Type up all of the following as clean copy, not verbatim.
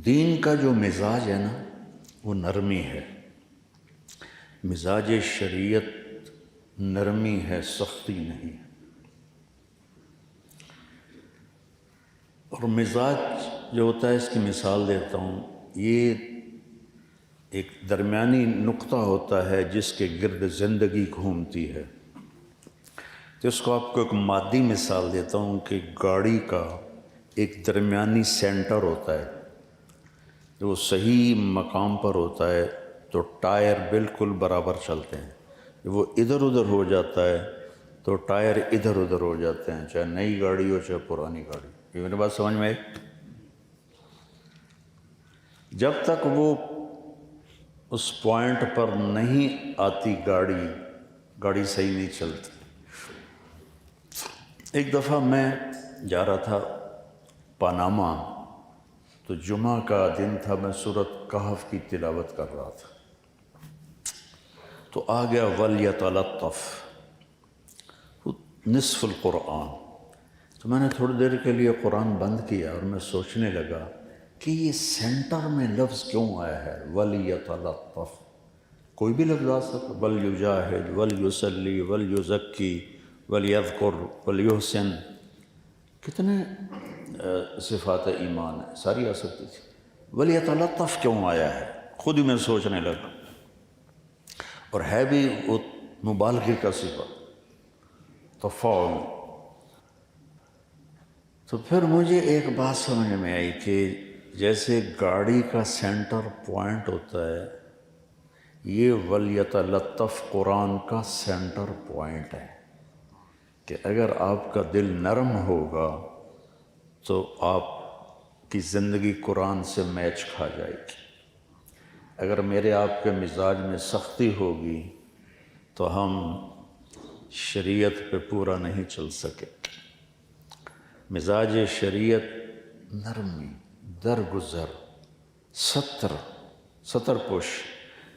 دین کا جو مزاج ہے نا وہ نرمی ہے، مزاج شریعت نرمی ہے، سختی نہیں ہے۔ اور مزاج جو ہوتا ہے، اس کی مثال دیتا ہوں، یہ ایک درمیانی نقطہ ہوتا ہے جس کے گرد زندگی گھومتی ہے۔ تو اس کو آپ کو ایک مادی مثال دیتا ہوں کہ گاڑی کا ایک درمیانی سینٹر ہوتا ہے، جو وہ صحیح مقام پر ہوتا ہے تو ٹائر بالکل برابر چلتے ہیں۔ جب وہ ادھر ادھر ہو جاتا ہے تو ٹائر ادھر ادھر ہو جاتے ہیں، چاہے نئی گاڑی ہو چاہے پرانی گاڑی۔ یہ میری بات سمجھ میں آئی؟ جب تک وہ اس پوائنٹ پر نہیں آتی گاڑی صحیح نہیں چلتی۔ ایک دفعہ میں جا رہا تھا پاناما، تو جمعہ کا دن تھا، میں سورۃ کہف کی تلاوت کر رہا تھا، تو آ گیا وَلْيَتَلَطَّفْ نصف القرآن۔ تو میں نے تھوڑی دیر کے لیے قرآن بند کیا اور میں سوچنے لگا کہ یہ سینٹر میں لفظ کیوں آیا ہے وَلْيَتَلَطَّفْ؟ کوئی بھی لفظ آ سکتا، وَلْيُجَاهِدْ وَلْيُصَلِّ وَلْيُزَكِّ وَلْيَذْكُرْ وَلْيُحْسِنْ، کتنے صفات ایمان ہیں، ساری آ سکتی تھی۔ وَلْيَتَلَطَّفْ کیوں آیا ہے، خود ہی میں سوچنے لگا، اور ہے بھی وہ مبالغے کا صفت، تفاعل۔ تو پھر مجھے ایک بات سمجھ میں آئی کہ جیسے گاڑی کا سینٹر پوائنٹ ہوتا ہے، یہ وَلْيَتَلَطَّفْ قرآن کا سینٹر پوائنٹ ہے، کہ اگر آپ کا دل نرم ہوگا تو آپ کی زندگی قرآن سے میچ کھا جائے گی۔ اگر میرے آپ کے مزاج میں سختی ہوگی تو ہم شریعت پہ پورا نہیں چل سکے۔ مزاج شریعت نرمی، درگزر، ستر پوش۔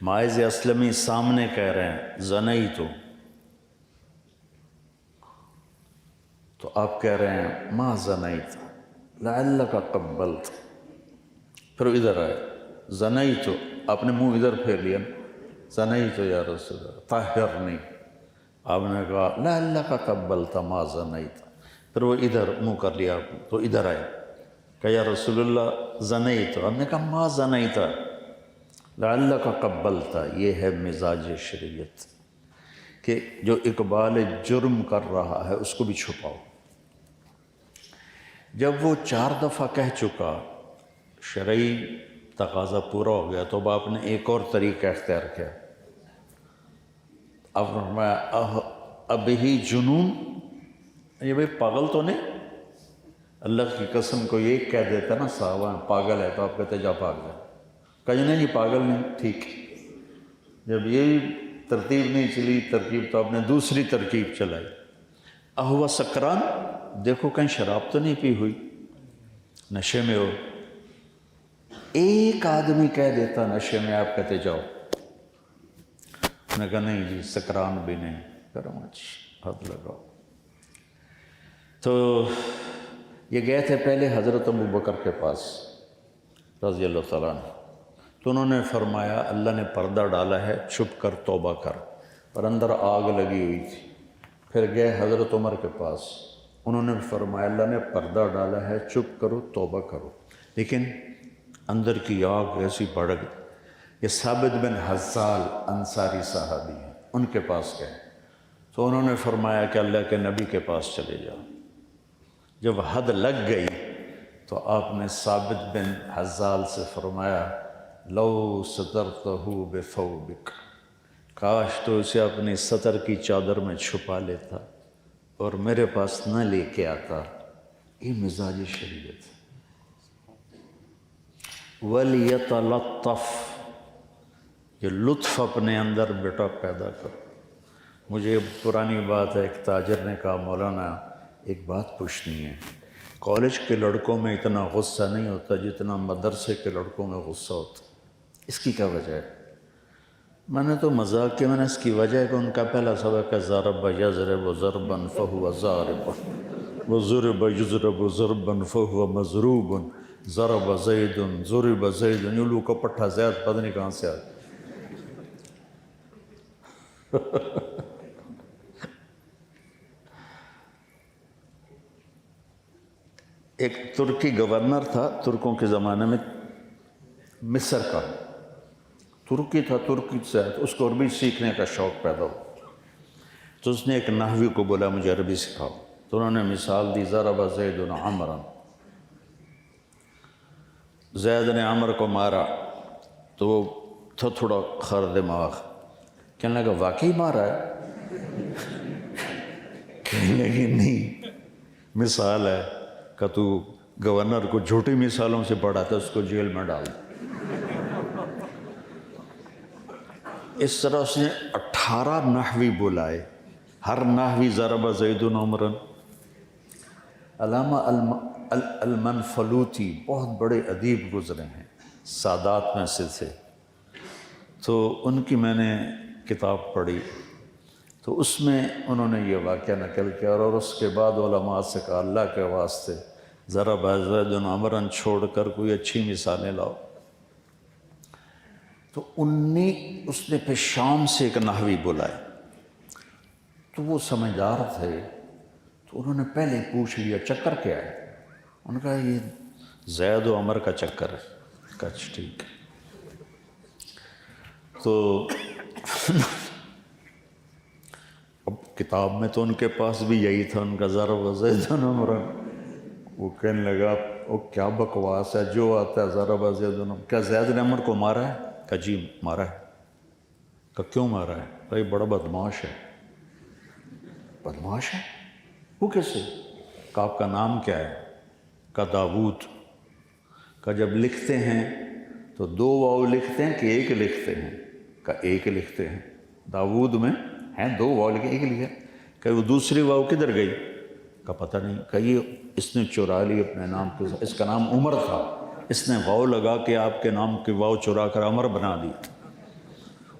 ماعز اسلمی سامنے کہہ رہے ہیں زنیتو، تو آپ کہہ رہے ہیں ما زنیت لعلک قبلت، پھر ادھر آئے زنیتو، آپ نے منہ ادھر پھیر لیا، زنیتو یا رسول اللہ طہرنی، آپ نے کہا لعلک قبلت ما زنیت، پھر وہ ادھر منہ کر لیا آپ نے، تو ادھر آئے کہ یا رسول اللہ زنیتو، آپ نے کہا ما زنیت لعلک قبلت۔ یہ ہے مزاج شریعت کہ جو اقبال جرم کر رہا ہے اس کو بھی چھپاؤ۔ جب وہ 4 دفعہ کہہ چکا، شرعی تقاضا پورا ہو گیا، تو اب آپ نے ایک اور طریقہ اختیار کیا۔ اب فرمایا اب ہی جنون، یہ بھئی پاگل تو نہیں؟ اللہ کی قسم کو یہ کہہ دیتا نا صحابہ پاگل ہے، تو آپ کہتے جا پاگ جا، کہیں نہیں پاگل نہیں، ٹھیک۔ جب یہ ترتیب نہیں چلی ترکیب، تو آپ نے دوسری ترکیب چلائی، اہو سکران، دیکھو کہیں شراب تو نہیں پی ہوئی، نشے میں ہو۔ ایک آدمی کہہ دیتا نشے میں، آپ کہتے جاؤ، میں کہا نہیں جی سکران بھی نہیں، کرم اچھی حد لگاؤ۔ تو یہ گئے تھے پہلے حضرت ابوبکر کے پاس رضی اللہ تعالیٰ عنہ، تو انہوں نے فرمایا اللہ نے پردہ ڈالا ہے، چھپ کر توبہ کر، اور اندر آگ لگی ہوئی تھی۔ پھر گئے حضرت عمر کے پاس، انہوں نے فرمایا اللہ نے پردہ ڈالا ہے، چپ کرو توبہ کرو، لیکن اندر کی آگ ایسی بڑھ گئی۔ یہ ثابت بن حزال انصاری صحابی ہیں، ان کے پاس گئے، تو انہوں نے فرمایا کہ اللہ کے نبی کے پاس چلے جاؤ۔ جب حد لگ گئی تو آپ نے ثابت بن حزال سے فرمایا لو سترتہ بثوبک، کاش تو اسے اپنی ستر کی چادر میں چھپا لیتا اور میرے پاس نہ لے کے آتا۔ یہ مزاج شریعت۔ وَلْيَتَلَطَّفْ، یہ لطف اپنے اندر بیٹا پیدا کرو۔ مجھے پرانی بات ہے، ایک تاجر نے کہا مولانا ایک بات پوچھنی ہے، کالج کے لڑکوں میں اتنا غصہ نہیں ہوتا جتنا مدرسے کے لڑکوں میں غصہ ہوتا، اس کی کیا وجہ ہے؟ میں نے تو مذاق کیا، میں نے اس کی وجہ ہے کہ ان کا پہلا سبق ہے ضرب یضرب ضربا فہو ضارب وضرب یضرب ضربا فہو مضروب، ضرب زید ضرب زید، الو کا پٹھا زید پتہ نہیں کہاں سے آ گیا۔ ایک ترکی گورنر تھا ترکوں کے زمانے میں، مصر کا، ترکی تھا، ترکی سے اس کو عربی سیکھنے کا شوق پیدا ہوا، تو اس نے ایک نحوی کو بولا مجھے عربی سکھاؤ، تو انہوں نے مثال دی ضرب زید عمرا، زید نے عمر کو مارا، تو وہ تھا تھوڑا خر دماغ، کہنے لگا واقعی مارا ہے؟ کہنے لگی نہیں، مثال ہے کہ تو گورنر کو جھوٹی مثالوں سے پڑھاتا، اس کو جیل میں ڈال دیا۔ اس طرح اس نے 18 نحوی بلائے، ہر نحوی ضرب زید عمرا۔ علامہ المنفلوطی بہت بڑے ادیب گزرے ہیں، سادات میں سے تھے، تو ان کی میں نے کتاب پڑھی، تو اس میں انہوں نے یہ واقعہ نقل کیا، اور اس کے بعد علماء سے کہا اللہ کے واسطے ضرب زید عمرا چھوڑ کر کوئی اچھی مثالیں لاؤ۔ تو اس نے پھر شام سے ایک نحوی بلائے، تو وہ سمجھدار تھے، تو انہوں نے پہلے پوچھ لیا چکر کیا ہے؟ انہوں نے کہا یہ زید و عمر کا چکر ہے۔ کہا ٹھیک ہے۔ تو اب کتاب میں تو ان کے پاس بھی یہی تھا، ان کا ضرب زید عمرا، وہ کہنے لگا وہ کیا بکواس ہے، جو آتا ہے ضرب زید عمرا۔ کیا زید نے عمر کو مارا ہے؟ کہا جی مارا ہے۔ کہا کیوں مارا ہے؟ کہا یہ بڑا بدماش ہے۔ بدماش ہے؟ وہ کیسے؟ کہا آپ کا نام کیا ہے؟ کہا داود۔ کہا جب لکھتے ہیں تو 2 واؤ لکھتے ہیں کہ ایک لکھتے ہیں؟ کہا ایک لکھتے ہیں۔ داود میں ہیں 2 واؤ لکھے، ایک لکھا۔ کہ وہ دوسری واؤ کدھر گئی؟ کہا پتہ نہیں۔ کہ یہ اس نے چرا لی اپنے نام کے، اس کا نام عمر تھا، اس نے واؤ لگا کے آپ کے نام کی واؤ چرا کر عمر بنا دی۔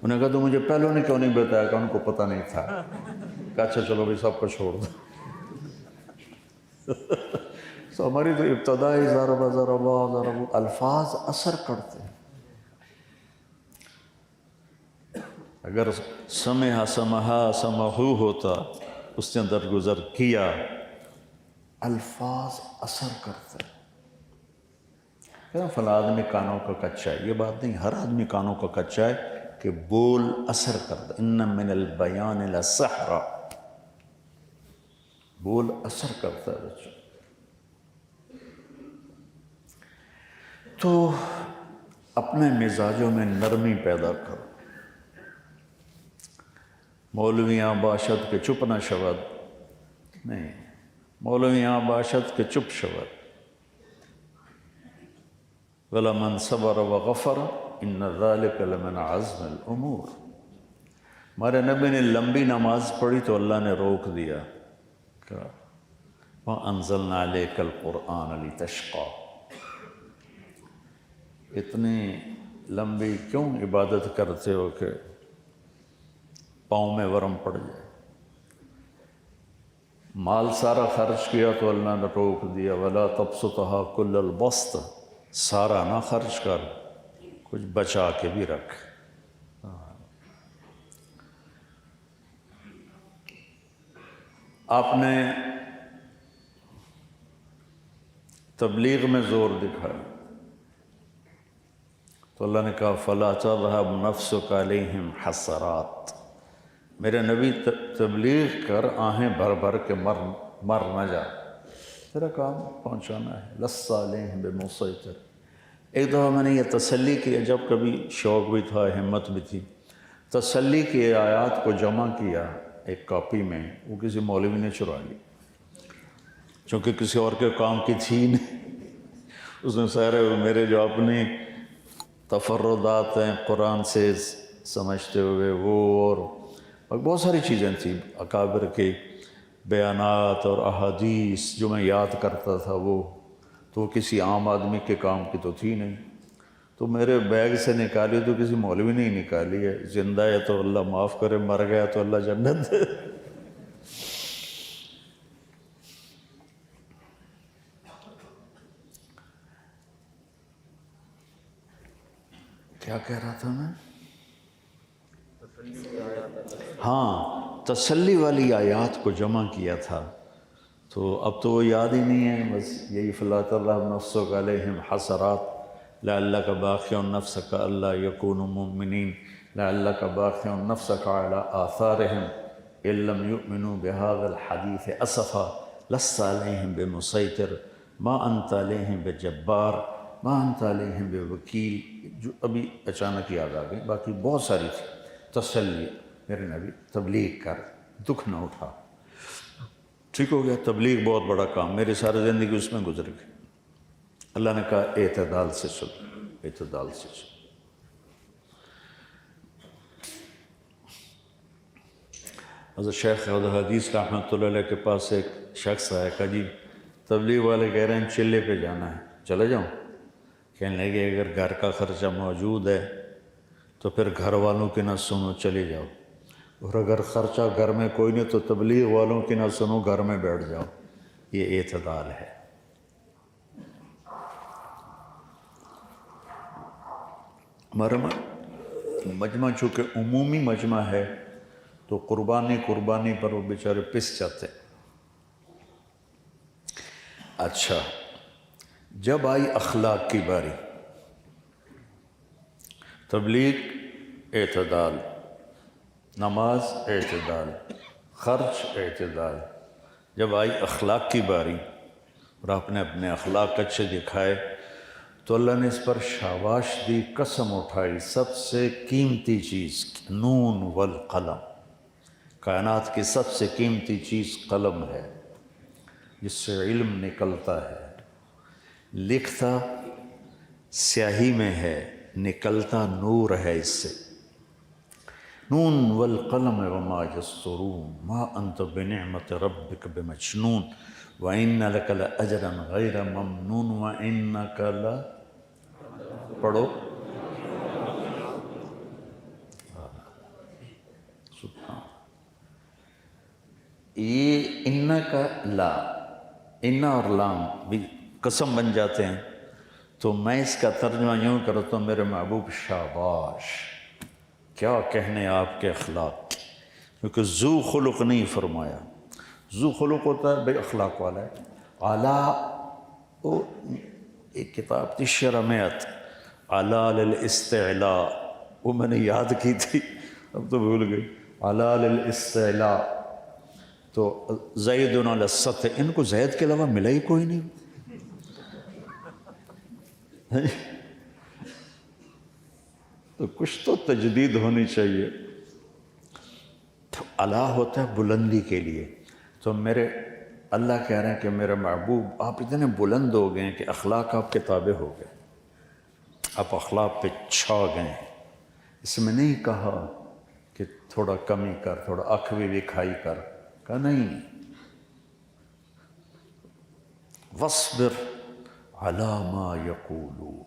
انہوں نے کہا تو مجھے پہلوں نے کیوں نہیں بتایا؟ کہ ان کو پتہ نہیں تھا۔ کہا اچھا چلو بھی سب کو چھوڑ دو۔ تو ہماری تو ابتدائی ضرب الفاظ اثر کرتے ہیں۔ اگر سمحو ہوتا، اس نے درگزر کیا، الفاظ اثر کرتے ہیں۔ کہنا فلاں آدمی کانوں کا کچا ہے، یہ بات نہیں، ہر آدمی کانوں کا کچا ہے کہ بول اثر کرتا ہے۔ ان من البیان لسحرا، بول اثر کرتا ہے بچوں۔ تو اپنے مزاجوں میں نرمی پیدا کرو۔ مولویاں باشد کے چپ نہ شود، نہیں، مولویاں باشد کے چپ شود۔ وَلَمَنْ صَبَرَ وَغَفَرَ إِنَّ ذَلِكَ لَمِنْ عَزْمِ الْأُمُورِ۔ ہمارے نبی نے لمبی نماز پڑھی تو اللہ نے روک دیا، کہا وَأَنزَلْنَا عَلَيْكَ الْقُرْآنَ لِتَشْقَى۔ اتنی لمبی کیوں عبادت کرتے ہو کہ پاؤں میں ورم پڑ جائے؟ مال سارا خرچ کیا تو اللہ نے روک دیا، وَلَا تَبْسُطْهَا كُلَّ الْبَسْطِ، سارا نہ خرچ کر، کچھ بچا کے بھی رکھ۔ آپ نے تبلیغ میں زور دکھایا تو اللہ نے کہا فَلَا تَذْهَبْ نَفْسُكَ عَلَيْهِمْ حَسَرَاتٍ، میرے نبی تبلیغ کر آہیں بھر بھر کے مر نہ جا، تیرا کام پہنچانا ہے، لَسَّ عَلَيْهِمْ بِمُسَيْطِرٍ۔ ایک دفعہ میں نے یہ تسلی کیا، جب کبھی شوق بھی تھا ہمت بھی تھی، تسلی کی آیات کو جمع کیا ایک کاپی میں، وہ کسی مولوی نے چرا لی، چونکہ کسی اور کے کام کی تھی نہیں، اس نے سارے میرے جو اپنی تفردات ہیں قرآن سے سمجھتے ہوئے وہ، اور بہت ساری چیزیں تھیں اکابر کے بیانات اور احادیث جو میں یاد کرتا تھا، وہ تو کسی عام آدمی کے کام کی تو تھی نہیں، تو میرے بیگ سے نکالی تو کسی مولوی نے ہی نکالی ہے، زندہ ہے تو اللہ معاف کرے، مر گیا تو اللہ جنت دے۔ کیا کہہ رہا تھا میں؟ ہاں، تسلی والی آیات کو جمع کیا تھا، تو اب تو وہ یاد ہی نہیں ہے، بس یہی فلا ترغب نفسک علیہم حسرات لعلک باخع نفسک الا یکونوا مؤمنین لعلک باخع نفسک علی آثارہم ان لم یؤمنوا بہذا الحدیث اسفا لست علیہم بمسیطر ما انت علیہم بجبار ما انت علیہم بوکیل، جو ابھی اچانک یاد آ گئی، باقی بہت ساری تھی۔ تسلی، میرے نبی تبلیغ کر، دکھ نہ اٹھا، ٹھیک ہو گیا۔ تبلیغ بہت بڑا کام، میری ساری زندگی اس میں گزر گئی۔ اللہ نے کہا اعتدال سے چلو، اعتدال سے چلو۔ حضرت شیخ حدیث رحمۃ اللہ علیہ کے پاس ایک شخص آیا، کہا جی تبلیغ والے کہہ رہے ہیں چلے پہ جانا ہے، چلے جاؤں؟ کہنے لگے اگر گھر کا خرچہ موجود ہے تو پھر گھر والوں کی نہ سنو، چلے جاؤ، اور اگر خرچہ گھر میں کوئی نہیں تو تبلیغ والوں کی نہ سنو، گھر میں بیٹھ جاؤ۔ یہ اعتدال ہے۔ ہمارا مجمع چونکہ عمومی مجمع ہے تو قربانی پر وہ بیچارے پس جاتے۔ اچھا، جب آئی اخلاق کی باری، تبلیغ اعتدال، نماز اعتدال، خرچ اعتدال، جب آئی اخلاق کی باری اور آپ نے اپنے اخلاق اچھے دکھائے تو اللہ نے اس پر شاباش دی، قسم اٹھائی، سب سے قیمتی چیز نون والقلم، کائنات کی سب سے قیمتی چیز قلم ہے، جس سے علم نکلتا ہے، لکھتا سیاہی میں ہے، نکلتا نور ہے اس سے۔ نون والقلم وما یسطرون ما انت بنعمت ربک بمجنون وَإِنَّ لَكَ لَأَجْرًا غَيْرَ مَمْنُونٍ وَإِنَّكَ پڑھو سبحان۔ یہ ان کا لا، ان اور لام بھی قسم بن جاتے ہیں، تو میں اس کا ترجمہ یوں کرتا ہوں، میرے محبوب شاباش، کیا کہنے آپ کے اخلاق، کیونکہ ذو خلق نہیں فرمایا۔ ذو خلق ہوتا ہے بے اخلاق والا ہے۔ اعلیٰ، وہ ایک کتاب تھی شرمیت اعلیٰ للاستعلاء، وہ میں نے یاد کی تھی، اب تو بھول گئی۔ اعلیٰ للاستعلاء، تو زید علی السطح، ان کو زید کے علاوہ ملا ہی کوئی نہیں۔ تو کچھ تو تجدید ہونی چاہیے۔ تو اعلیٰ ہوتا ہے بلندی کے لیے، تو میرے اللہ کہہ رہے ہیں کہ میرے محبوب آپ اتنے بلند ہو گئے ہیں کہ اخلاق آپ کے تابع ہو گئے، آپ اخلاق پہ چھا گئے ہیں۔ اس میں نہیں کہا کہ تھوڑا کمی کر، تھوڑا اکھوی بھی کھائی کر، کہا نہیں، وَاصْبِرْ عَلَىٰ مَا يَقُولُونَ،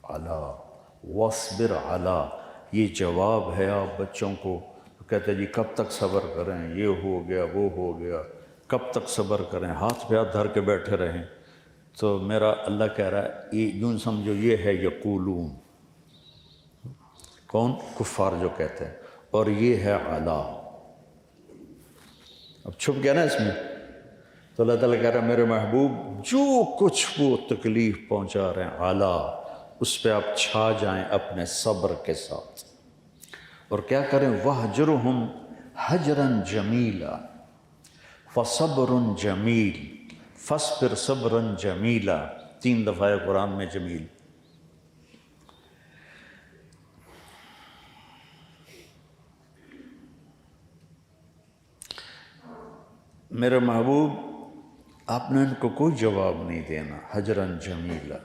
عَلَىٰ وَاصْبِرْ عَلَىٰ، یہ جواب ہے آپ بچوں کو، کہتے جی کب تک صبر کریں، یہ ہو گیا وہ ہو گیا، کب تک صبر کریں، ہاتھ پہ ہاتھ دھر کے بیٹھے رہیں۔ تو میرا اللہ کہہ رہا ہے یہ یوں سمجھو، یہ ہے یقولون، کون؟ کفار جو کہتے ہیں، اور یہ ہے اعلیٰ۔ اب چھپ گیا نا اس میں، تو اللہ تعالیٰ کہہ رہا ہے میرے محبوب جو کچھ وہ تکلیف پہنچا رہے ہیں اعلیٰ، اس پہ آپ چھا جائیں اپنے صبر کے ساتھ، اور کیا کریں؟ وَاهْجُرْهُمْ هَجْرًا جَمِيلًا، فَصَبْرٌ جَمِيلٌ، فَاصْبِرْ صَبْرًا جَمِيلًا، 3 دفعہ ہے قرآن میں جمیل۔ میرے محبوب آپ نے ان کو کوئی جواب نہیں دینا، حجراً جمیلا،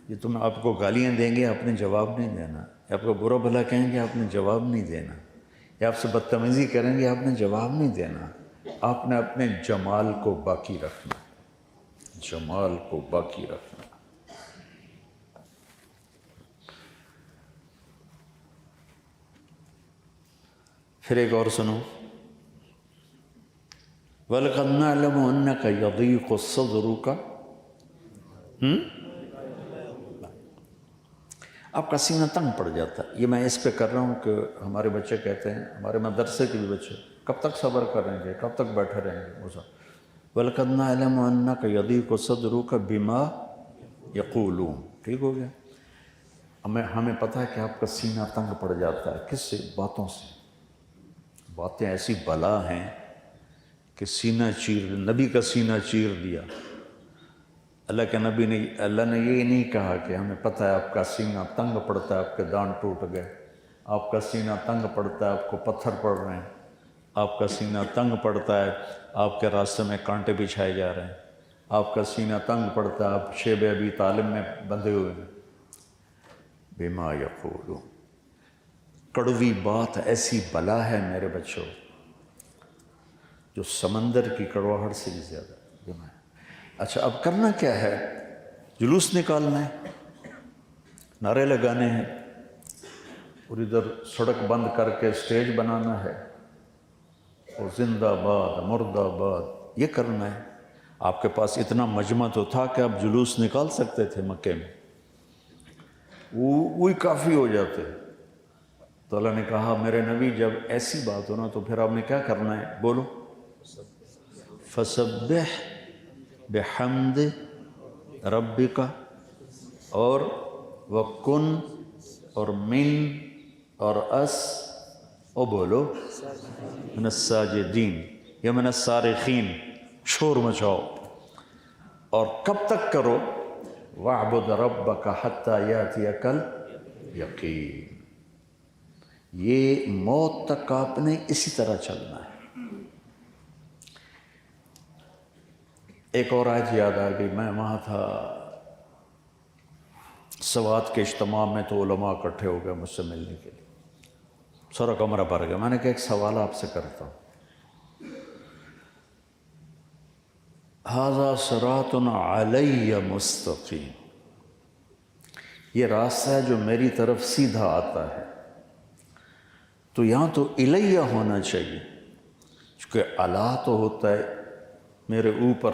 یہ تم آپ کو گالیاں دیں گے آپ نے جواب نہیں دینا، یا آپ کو برا بھلا کہیں گے آپ نے جواب نہیں دینا، یا آپ سے بدتمیزی کریں گے آپ نے جواب نہیں دینا، آپ نے اپنے جمال کو باقی رکھنا، جمال کو باقی رکھنا۔ پھر ایک اور سنو، وَلَقَدْ نَعْلَمُ أَنَّكَ يَضِيقُ صَدْرُكَ، آپ کا سینہ تنگ پڑ جاتا ہے. یہ میں اس پہ کر رہا ہوں کہ ہمارے بچے کہتے ہیں، ہمارے مدرسے کے بھی بچے، کب تک صبر کریں گے، کب تک بیٹھے رہیں گے. وَلَقَدْ نَعْلَمُ أَنَّكَ يَضِيقُ صَدْرُكَ بِمَا يَقُولُونَ. ٹھیک ہو گیا. ہمیں پتہ ہے کہ آپ کا سینہ تنگ پڑ جاتا ہے. کس سے؟ باتوں سے. باتیں ایسی بلا ہیں کہ سینہ نبی کا سینہ چیر دیا. اللہ کے نبی نے، اللہ نے یہ نہیں کہا کہ ہمیں پتہ ہے آپ کا سینہ تنگ پڑتا ہے، آپ کے دانت ٹوٹ گئے، آپ کا سینہ تنگ پڑتا ہے، آپ کو پتھر پڑ رہے ہیں، آپ کا سینہ تنگ پڑتا ہے، آپ کے راستے میں کانٹے بچھائے جا رہے ہیں، آپ کا سینہ تنگ پڑتا ہے، آپ شیب ابی طالب میں بندھے ہوئے ہیں. بما یقولون. کڑوی بات ایسی بلا ہے میرے بچوں جو سمندر کی کڑواہٹ سے بھی زیادہ. اچھا اب کرنا کیا ہے؟ جلوس نکالنا ہے، نعرے لگانے ہیں، اور ادھر سڑک بند کر کے سٹیج بنانا ہے، اور زندہ باد مرد آباد یہ کرنا ہے. آپ کے پاس اتنا مجمع تو تھا کہ آپ جلوس نکال سکتے تھے مکے میں، وہی کافی ہو جاتے. تو اللہ نے کہا میرے نبی جب ایسی بات ہو نا تو پھر آپ نے کیا کرنا ہے؟ بولو. فسبح بحمد ربک، اور وکن، اور من، اور اس، او بولو من الساجدین یا من الصارخین، شور مچاؤ. اور کب تک کرو؟ وَاعْبُدْ رَبَّكَ حَتَّى يَأْتِيَكَ الْيَقِينُ. یہ موت تک آپ نے اسی طرح چلنا ہے. ایک اور آیت یاد آ گئی. میں وہاں تھا سوات کے اجتماع میں، تو علماء اکٹھے ہو گئے مجھ سے ملنے کے لیے، سارا کمرہ بھر گیا. میں نے کہا ایک سوال آپ سے کرتا ہوں. ھذا صراط علی مستقیم. یہ راستہ ہے جو میری طرف سیدھا آتا ہے. تو یہاں تو الیہ ہونا چاہیے، چونکہ الہ تو ہوتا ہے میرے اوپر،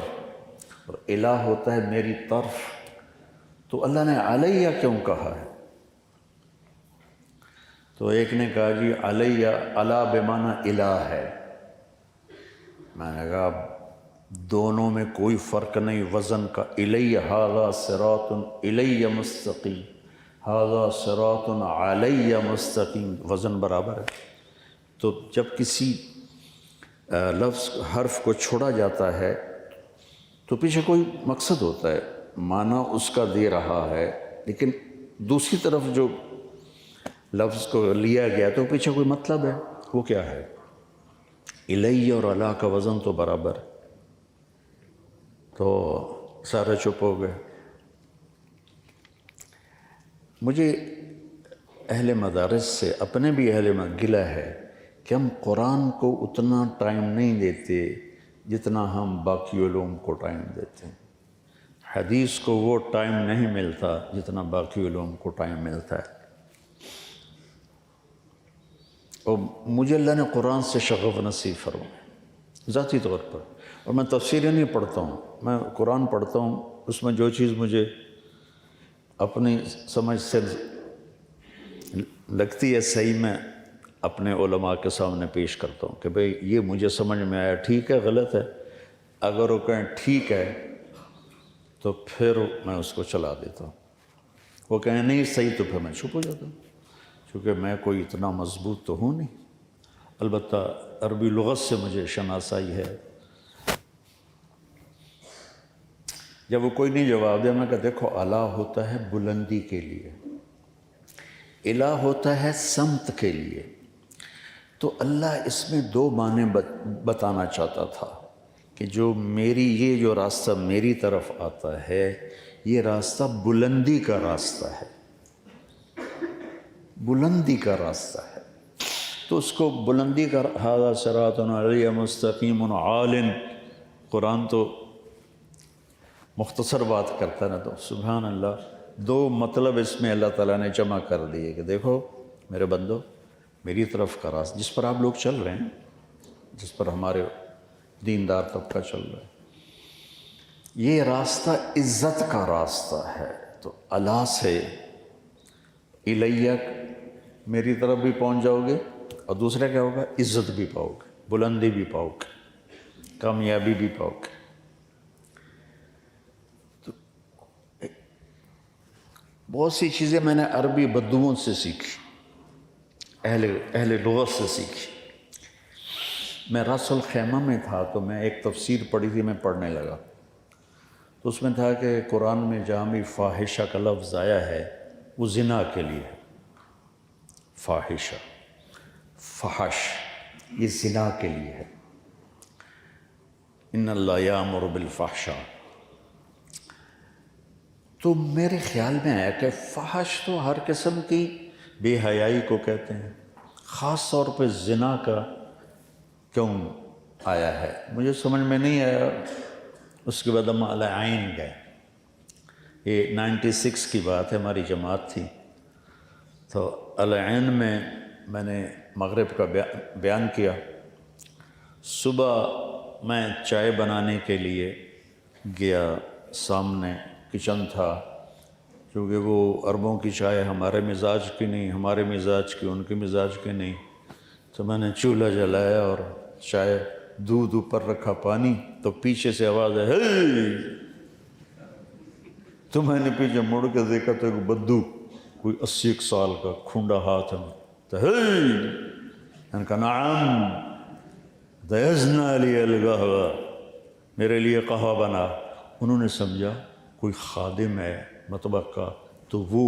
اور الہ ہوتا ہے میری طرف. تو اللہ نے علیہ کیوں کہا ہے؟ تو ایک نے کہا جی علیہ، علی بمعنی الہ ہے. میں نے کہا دونوں میں کوئی فرق نہیں وزن کا. الیہ ھذا صراط الیہ مستقیم، ھذا صراط علی مستقیم، وزن برابر ہے. تو جب کسی لفظ حرف کو چھوڑا جاتا ہے تو پیچھے کوئی مقصد ہوتا ہے، معنی اس کا دے رہا ہے، لیکن دوسری طرف جو لفظ کو لیا گیا تو پیچھے کوئی مطلب ہے. وہ کیا ہے؟ الیہ اور اللہ کا وزن تو برابر. تو سارے چپ ہو گئے. مجھے اہل مدارس سے، اپنے بھی اہل گلہ ہے کہ ہم قرآن کو اتنا ٹائم نہیں دیتے جتنا ہم باقی علوم کو ٹائم دیتے ہیں. حدیث کو وہ ٹائم نہیں ملتا جتنا باقی علوم کو ٹائم ملتا ہے. اور مجھے اللہ نے قرآن سے شغف نصیب فرمایا ذاتی طور پر. اور میں تفسیریں نہیں پڑھتا ہوں، میں قرآن پڑھتا ہوں. اس میں جو چیز مجھے اپنی سمجھ سے لگتی ہے صحیح، میں اپنے علماء کے سامنے پیش کرتا ہوں کہ بھئی یہ مجھے سمجھ میں آیا، ٹھیک ہے غلط ہے. اگر وہ کہیں ٹھیک ہے تو پھر میں اس کو چلا دیتا ہوں. وہ کہیں نہیں صحیح تو پھر میں چھپ ہو جاتا ہوں، کیونکہ میں کوئی اتنا مضبوط تو ہوں نہیں. البتہ عربی لغت سے مجھے شناسائی ہے. جب وہ کوئی نہیں جواب دے، میں کہا دیکھو اعلیٰ ہوتا ہے بلندی کے لیے، الہ ہوتا ہے سمت کے لیے. تو اللہ اس میں دو معنی بتانا چاہتا تھا کہ جو یہ راستہ میری طرف آتا ہے، یہ راستہ بلندی کا راستہ ہے، بلندی کا راستہ ہے. تو اس کو بلندی کا ھذا صراط علی مستقیم عال. قرآن تو مختصر بات کرتا ہے نا، تو سبحان اللہ دو مطلب اس میں اللہ تعالیٰ نے جمع کر دیے کہ دیکھو میرے بندو، میری طرف کا راستہ جس پر آپ لوگ چل رہے ہیں، جس پر ہمارے دیندار طبقہ چل رہا ہے، یہ راستہ عزت کا راستہ ہے. تو اللہ سے الیہ میری طرف بھی پہنچ جاؤ گے، اور دوسرا کیا ہوگا؟ عزت بھی پاؤ گے، بلندی بھی پاؤ گے، کامیابی بھی پاؤ گے۔ تو بہت سی چیزیں میں نے عربی بدوؤں سے سیکھی، اہل لغت سے سیکھی۔ میں راس الخیمہ میں تھا تو میں ایک تفسیر پڑھی تھی، میں پڑھنے لگا تو اس میں تھا کہ قرآن میں جہاں بھی فاحشہ کا لفظ آیا ہے وہ زنا کے لیے ہے۔ فاحشہ، فحش، یہ زنا کے لیے ہے۔ ان اللہ یامر بالفحشاء۔ تو میرے خیال میں آیا کہ فحش تو ہر قسم کی بے حیائی کو کہتے ہیں، خاص طور پہ زنا کا کیوں آیا ہے؟ مجھے سمجھ میں نہیں آیا۔ اس کے بعد ہم العین گئے، یہ 96 کی بات ہے، ہماری جماعت تھی تو العین میں نے مغرب کا بیان کیا۔ صبح میں چائے بنانے کے لیے گیا، سامنے کچن تھا، کیونکہ وہ عربوں کی چائے ہمارے مزاج کی نہیں، ہمارے مزاج کی ان کے مزاج کی نہیں، تو میں نے چولہا جلایا اور چائے، دودھ اوپر رکھا، پانی، تو پیچھے سے آواز ہے ہے، تو میں نے پیچھے مڑ کے دیکھا تو ایک بدو، کوئی 80 سال کا، کھونڈا ہاتھ میں، تو ہے، میں نے کہا نعم دیزنا لی القہوہ، میرے لیے قہوہ بنا۔ انہوں نے سمجھا کوئی خادم ہے مطبخ کا تو وہ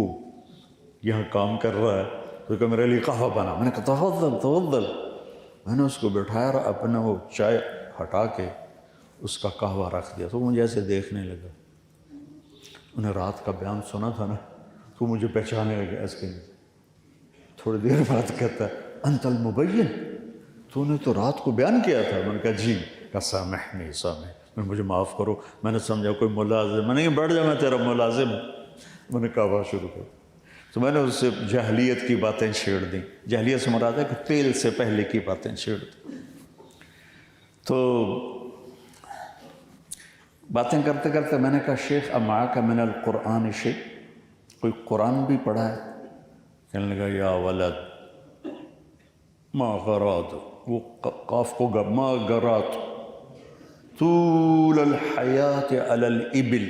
یہاں کام کر رہا ہے، تو کہ میرے لیے قہوہ بنا۔ میں نے کہا تفضل تفضل۔ میں نے اس کو بٹھایا اور اپنا وہ چائے ہٹا کے اس کا قہوہ رکھ دیا، تو مجھے ایسے دیکھنے لگا۔ انہیں رات کا بیان سنا تھا نا، تو مجھے پہچانے لگا اس کے لیے۔ تھوڑی دیر بعد کہتا ہے انت المبین، تو نے تو رات کو بیان کیا تھا۔ میں نے کہا جی۔ کہا سامحنی سامح، مجھے معاف کرو، میں نے سمجھا کوئی ملازم، میں نے کہا بیٹھ جا، میں تیرا ملازم۔ میں نے کہا شروع کر، تو میں نے اس سے جاہلیت کی باتیں چھیڑ دیں۔ جاہلیت سے مراد ہے کہ تیل سے پہلے کی باتیں چھیڑ دیں۔ تو باتیں کرتے کرتے میں نے کہا شیخ امعاک من القرآن شیء، کوئی قرآن بھی پڑھا ہے؟ کہنے لگا یا ولد ما غرات، وہ قاف کو گا، ما غرات طول الحیات علی الابل،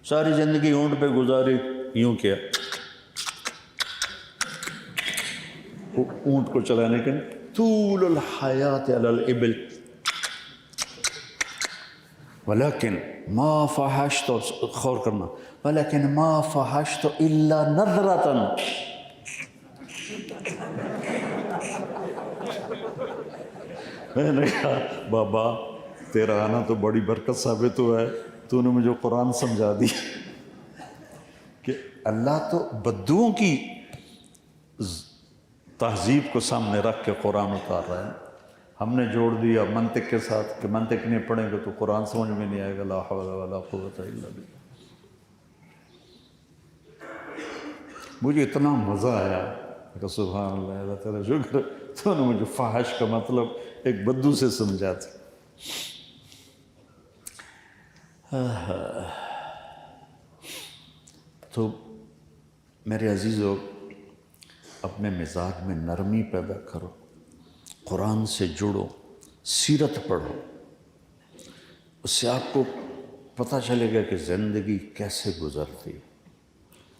ساری زندگی اونٹ پہ گزاری، یوں کیا اونٹ کو چلانے کے لیے، طول الحیات علی الابل، ولیکن ما فحشت، غور کرنا، ولیکن ما فحشت الا نظرۃ، میں نے کہا بابا تیرا آنا تو بڑی برکت ثابت ہوا ہے، تو نے مجھے قرآن سمجھا دی کہ اللہ تو بدوؤں کی تہذیب کو سامنے رکھ کے قرآن اتار رہا ہے۔ ہم نے جوڑ دیا منطق کے ساتھ کہ منطق نہیں پڑھیں گے تو قرآن سمجھ میں نہیں آئے گا، لا حول ولا قوت الا باللہ۔ مجھے اتنا مزہ آیا کہ سبحان اللہ، اللہ تعالیٰ شکر، تو نے مجھے فحش کا مطلب ایک بدو سے سمجھا تھا۔ تو میرے عزیزو، اپنے مزاج میں نرمی پیدا کرو، قرآن سے جڑو، سیرت پڑھو، اس سے آپ کو پتہ چلے گا کہ زندگی کیسے گزرتی ہے۔